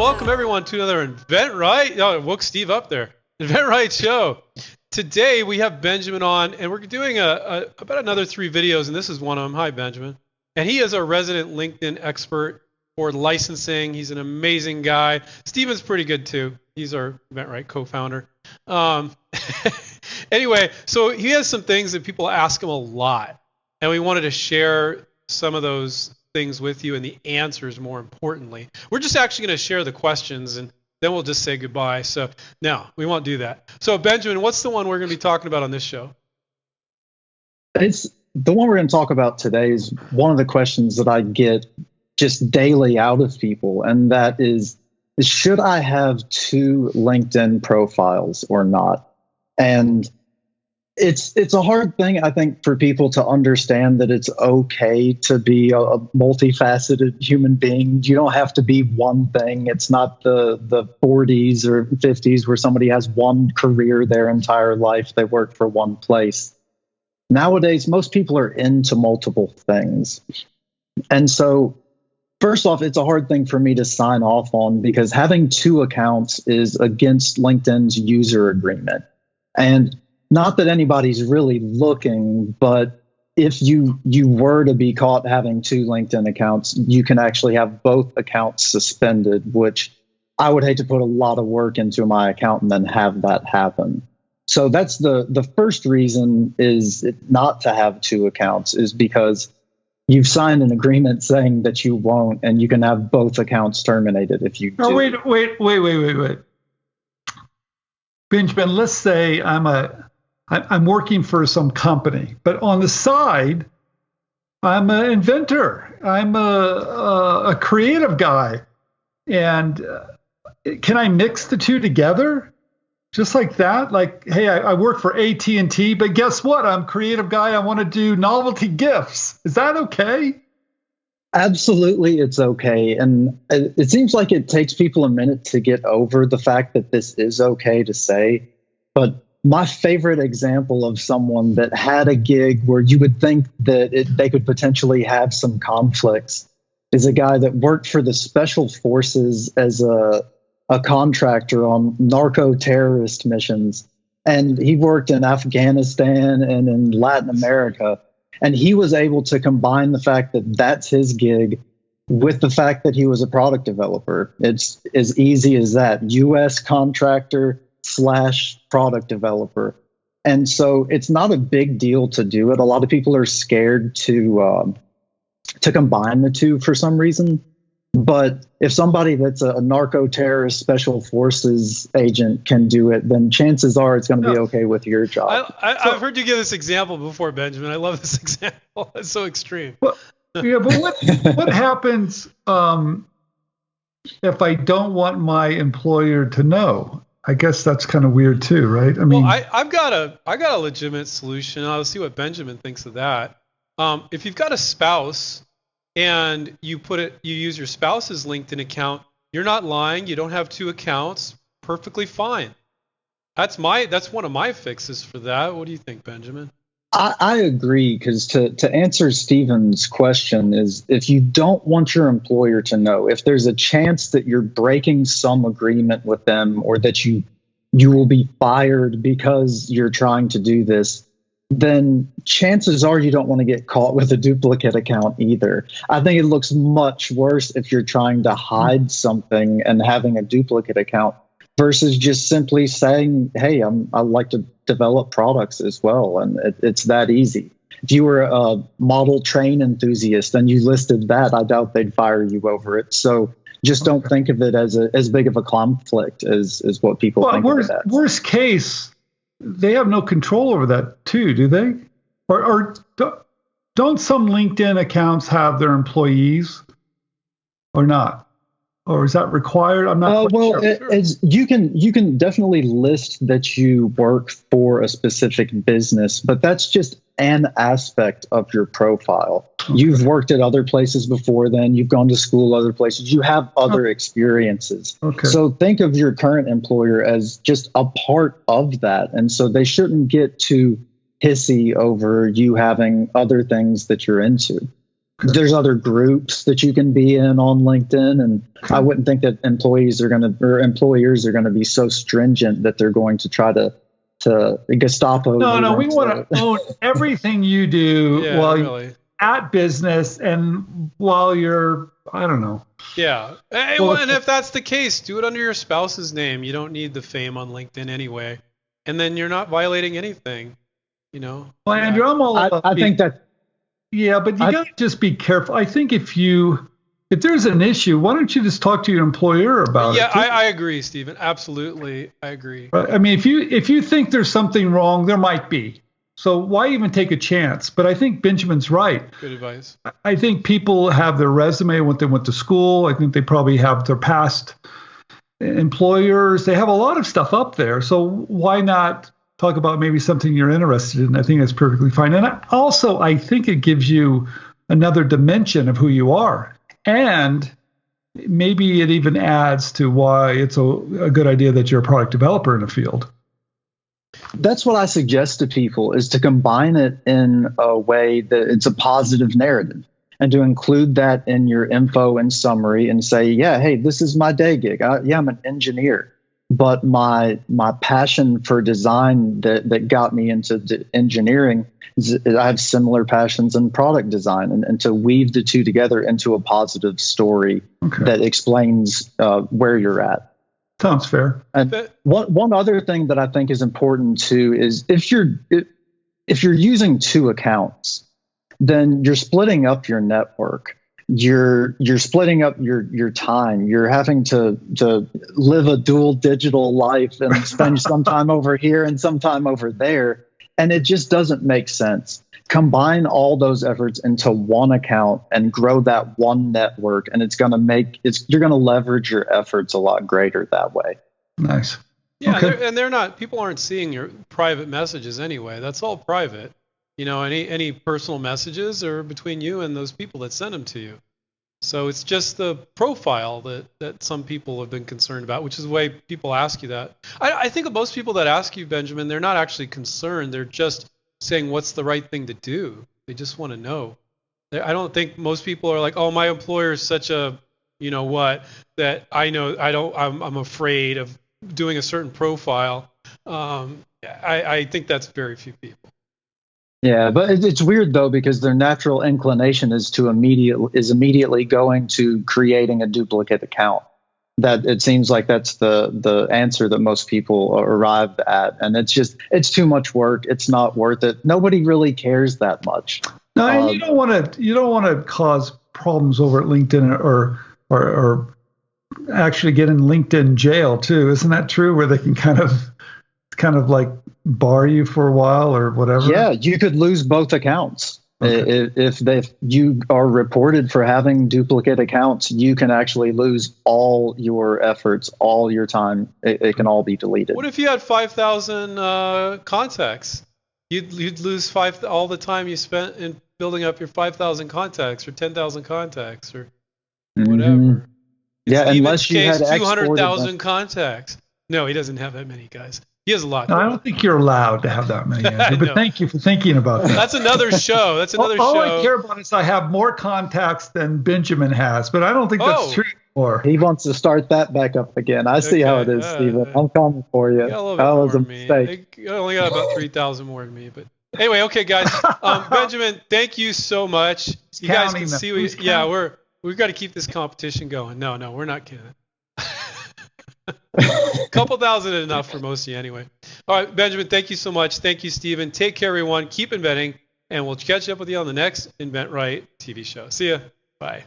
welcome everyone to another Invent Right. Oh, I woke Steve up there. Invent Right show. Today we have Benjamin on, and we're doing about another 3 videos, and this is one of them. Hi, Benjamin. And he is our resident LinkedIn expert for licensing. He's an amazing guy. Steven's pretty good too. He's our Invent Right co-founder. Anyway, so he has some things that people ask him a lot, and we wanted to share some of those things with you and the answers more importantly. We're just actually going to share the questions and then we'll just say goodbye. So no, we won't do that. So Benjamin, what's the one we're going to be talking about on this show? It's the one we're going to talk about today is one of the questions that I get just daily out of people. And that is should I have 2 LinkedIn profiles or not? And it's a hard thing, I think, for people to understand that it's okay to be a multifaceted human being. You don't have to be one thing. It's not the 40s or 50s where somebody has one career their entire life. They work for one place. Nowadays, most people are into multiple things. And so, first off, it's a hard thing for me to sign off on because having 2 accounts is against LinkedIn's user agreement. And not that anybody's really looking, but if you were to be caught having 2 LinkedIn accounts, you can actually have both accounts suspended, which I would hate to put a lot of work into my account and then have that happen. So that's the first reason is not to have 2 accounts is because you've signed an agreement saying that you won't, and you can have both accounts terminated if you do. Oh, wait. Benjamin, let's say I'm working for some company, but on the side, I'm an inventor. I'm a creative guy. And can I mix the 2 together? Just like that? Like, hey, I work for AT&T, but guess what? I'm a creative guy. I want to do novelty gifts. Is that okay? Absolutely, it's okay. And it seems like it takes people a minute to get over the fact that this is okay to say. But my favorite example of someone that had a gig where you would think that they could potentially have some conflicts is a guy that worked for the special forces as a contractor on narco-terrorist missions. And he worked in Afghanistan and in Latin America. And he was able to combine the fact that that's his gig with the fact that he was a product developer. It's as easy as that. U.S. contractor / product developer. And so it's not a big deal to do it. A lot of people are scared to combine the 2 for some reason. But if somebody that's a narco-terrorist special forces agent can do it, then chances are it's going to be okay with your job. I've heard you give this example before, Benjamin. I love this example. It's so extreme. But what happens if I don't want my employer to know? I guess that's kind of weird too, right? I mean, well, I've got a legitimate solution. I'll see what Benjamin thinks of that. If you've got a spouse and you use your spouse's LinkedIn account, you're not lying. You don't have 2 accounts. Perfectly fine. That's one of my fixes for that. What do you think, Benjamin? I agree, because to answer Stephen's question is if you don't want your employer to know, if there's a chance that you're breaking some agreement with them or that you will be fired because you're trying to do this, then chances are you don't want to get caught with a duplicate account either. I think it looks much worse if you're trying to hide something and having a duplicate account versus just simply saying, hey, I like to develop products as well. And it's that easy. If you were a model train enthusiast and you listed that, I doubt they'd fire you over it. So just don't think of it as big of a conflict as what people think of it as. Worst case, they have no control over that too, do they? Or don't some LinkedIn accounts have their employees or not? Or is that required? I'm not sure. You can definitely list that you work for a specific business, but that's just an aspect of your profile. Okay. You've worked at other places before then. You've gone to school other places. You have other experiences. Okay. So think of your current employer as just a part of that. And so they shouldn't get too hissy over you having other things that you're into. There's other groups that you can be in on LinkedIn, and I wouldn't think that employers are going to be so stringent that they're going to try to Gestapo. No, we want to own everything you do really. At business and while you're, I don't know. Yeah. Hey, well, and if that's the case, do it under your spouse's name. You don't need the fame on LinkedIn anyway. And then you're not violating anything, Well, Andrew, I'm all about I think that. Yeah, but you got to just be careful. I think if there's an issue, why don't you just talk to your employer about it? Yeah, I agree, Stephen. Absolutely. I agree. I mean, if you think there's something wrong, there might be. So why even take a chance? But I think Benjamin's right. Good advice. I think people have their resume, what they went to school. I think they probably have their past employers. They have a lot of stuff up there. So why not talk about maybe something you're interested in? I think that's perfectly fine. And I think it gives you another dimension of who you are. And maybe it even adds to why it's a good idea that you're a product developer in a field. That's what I suggest to people, is to combine it in a way that it's a positive narrative, and to include that in your info and summary and say, yeah, hey, this is my day gig. I'm an engineer, but my passion for design that got me into engineering is I have similar passions in product design, and to weave the two together into a positive story that explains where you're at. Sounds fair. And one other thing that I think is important too is if you're using two accounts, then you're splitting up your network. You're splitting up your time. You're having to live a dual digital life and spend some time over here and some time over there, and it just doesn't make sense. Combine all those efforts into one account and grow that one network, and you're going to leverage your efforts a lot greater that way. Nice. Yeah, and people aren't seeing your private messages anyway. That's all private. Any personal messages are between you and those people that send them to you. So it's just the profile that some people have been concerned about, which is why people ask you that. I think of most people that ask you, Benjamin, they're not actually concerned. They're just saying what's the right thing to do. They just want to know. I don't think most people are like, oh, my employer is such a, that I'm afraid of doing a certain profile. I think that's very few people. Yeah, but it's weird though, because their natural inclination is immediately going to creating a duplicate account. That it seems like that's the answer that most people arrive at, and it's too much work. It's not worth it. Nobody really cares that much. No, and you don't want to cause problems over at LinkedIn or actually get in LinkedIn jail too. Isn't that true? Where they can kind of like bar you for a while or whatever. Yeah, you could lose both accounts. Okay. If you are reported for having duplicate accounts, you can actually lose all your efforts, all your time. It can all be deleted. What if you had 5,000 contacts? You'd lose all the time you spent in building up your 5,000 contacts or 10,000 contacts or whatever. Yeah, unless you had 200,000 contacts. No, he doesn't have that many, guys. He has a lot. No, I don't think you're allowed to have that many, Andrew, but thank you for thinking about that. That's another show. All I care about is I have more contacts than Benjamin has, but I don't think that's true anymore. He wants to start that back up again. I see how it is, Stephen. I'm coming for you. That was a mistake. I only got about 3,000 more than me, but anyway, okay, guys. Benjamin, thank you so much. You guys can see we've got to keep this competition going. No, we're not kidding. A couple thousand is enough for most of you anyway. All right, Benjamin, thank you so much. Thank you, Stephen. Take care, everyone. Keep inventing, and we'll catch up with you on the next Invent Right TV show. See ya. Bye.